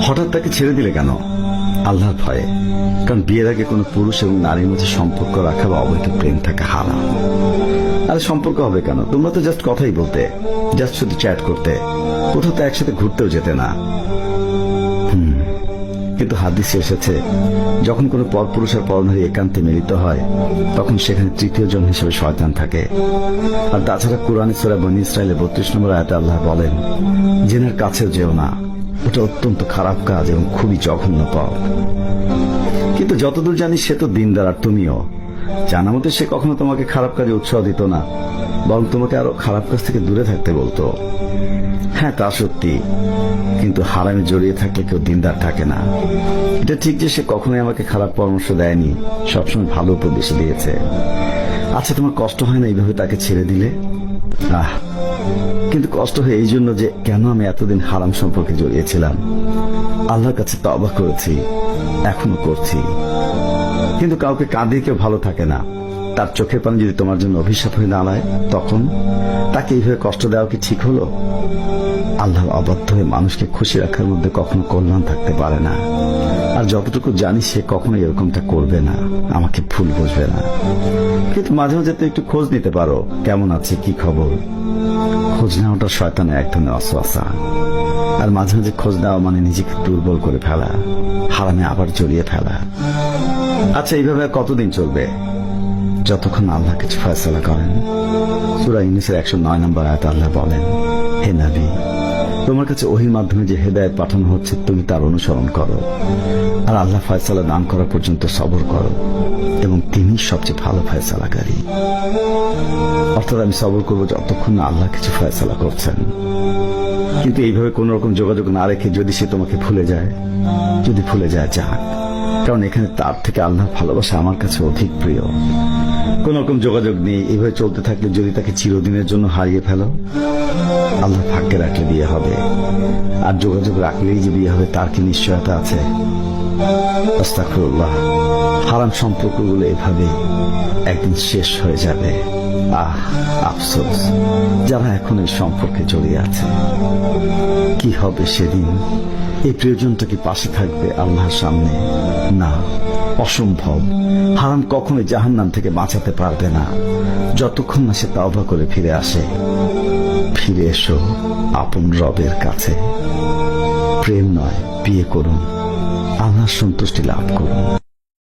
হঠাৎ তাকে ছেড়ে দিলে কেন? আল্লাহর ভয়ে। কারণ বিয়ের আগে কোনো পুরুষ এবং নারীর মধ্যে সম্পর্ক রাখা বা অবৈধ প্রেম থাকা হারাম। আরে সম্পর্ক হবে কেন? তোমরা তো জাস্ট কথাই বলতে, জাস্ট শুধু চ্যাট করতে, কোথাও তো একসাথে ঘুরতেও যেতে না। কিন্তু হাদিসে এসেছে, যখন কোনো পরপুরুষ আর পরনারী একান্তে মিলিত হয়, তখন সেখানে তৃতীয় জন হিসেবে শয়তান থাকে। আর তাছাড়া কুরআনে সূরা বনী ইসরাঈলের 32 নম্বর আয়াতে আল্লাহ বলেন, জিনের কাছেও যেও না, ওটা অত্যন্ত খারাপ কাজ এবং খুবই জঘন্য পথ। কিন্তু যতদূর জানি সে তো দিনদার, আর তুমিও জানা মতে সে কখনো তোমাকে খারাপ কাজে উৎসাহ দিত না, বরং তোমাকে আরো খারাপ কাজ থেকে দূরে থাকতে বলতো। হ্যাঁ, তা সত্যি, কিন্তু হারামে জড়িয়ে থাকলে কেউ দিনদার থাকে না। এটা ঠিক যে সে কখনোই আমাকে খারাপ পরামর্শ দেয়নি, সবসময় ভালো উপদেশ দিয়েছে। আচ্ছা, তোমার কষ্ট হয় না এইভাবে তাকে ছেড়ে দিলে? কিন্তু কষ্ট হয় এই জন্য যে কেন আমি এতদিন হারাম সম্পর্কে জড়িয়েছিলাম। আল্লাহর কাছে তওবা করেছি, এখনো করছি। কিন্তু কাউকে কাঁদিয়ে কেউ ভালো থাকে না। তার চোখের পানি যদি তোমার জন্য অভিশাপ হয়ে দাঁড়ায়, তখন তাকে এইভাবে কষ্ট দেওয়া কি ঠিক হলো? আল্লাহর অবাধ্য হয়ে মানুষকে খুশি রাখার মধ্যে কখনো কল্যাণ থাকতে পারে না। আর যতটুকু জানি সে কখনো এরকমটা করবে না, আমাকে ভুল বুঝবে না। কিন্তু মাঝে মাঝে তো একটু খোঁজ নিতে পারো, কেমন আছে, কি খবর। খোঁজ নেওয়াটা শয়তানের এক ধরনের ওয়াসওয়াসা। আর মাঝে মাঝে খোঁজ নেওয়া মানে নিজেকে দুর্বল করে ফেলা, হারামে আবার জড়িয়ে ফেলা। আচ্ছা, এইভাবে কতদিন চলবে? যতক্ষণ আল্লাহ কিছু ফয়সালা করেন। সূরা ইউনূসের 109 নম্বর আয়াতে আল্লাহ বলেন, হে নবী, তোমার কাছে ওহীর মাধ্যমে যে হেদায়েত পাঠানো হচ্ছে তুমি তার অনুসরণ করো, আর আল্লাহ ফয়সালা দান করা পর্যন্ত সবর করো, এবং তিনি সবচেয়ে ভালো ফয়সালাকারী। অর্থাৎ আমি সবর করবো যতক্ষণ না আল্লাহ কিছু ফয়সালা করছেন। কিন্তু এইভাবে কোন রকম যোগাযোগ না রেখে যদি সে তোমাকে ভুলে যায়, যাক, কারণ এখানে তার থেকে আল্লাহর ভালোবাসা আমার কাছে অধিক প্রিয়। কোন রকম যোগাযোগ নেই, এইভাবে চলতে থাকলে যদি তাকে চিরদিনের জন্য হারিয়ে ফেলো, আল্লাহ ভাগ্যে রাখলে বিয়ে হবে। আর যোগাযোগ রাখলেই যে বিয়ে হবে তার কি নিশ্চয়তা আছে? আস্তাগফিরুল্লাহ। হারাম সম্পর্কগুলো এভাবে একদিন শেষ হয়ে যাবে। আফসোস যারা এখন এই সম্পর্কে জড়িয়ে আছে। কি হবে সেদিন? এই প্রিয়জনটা কি পাশে থাকবে আল্লাহর সামনে? না, অসম্ভব। হারাম কখনোই জাহান্নাম থেকে বাঁচাতে পারবে না, যতক্ষণ না সে তওবা করে ফিরে আসে। ফিরে এসো আপন রবের কাছে। প্রেম নয়, বিয়ে করুন, আল্লাহর সন্তুষ্টি লাভ করুন।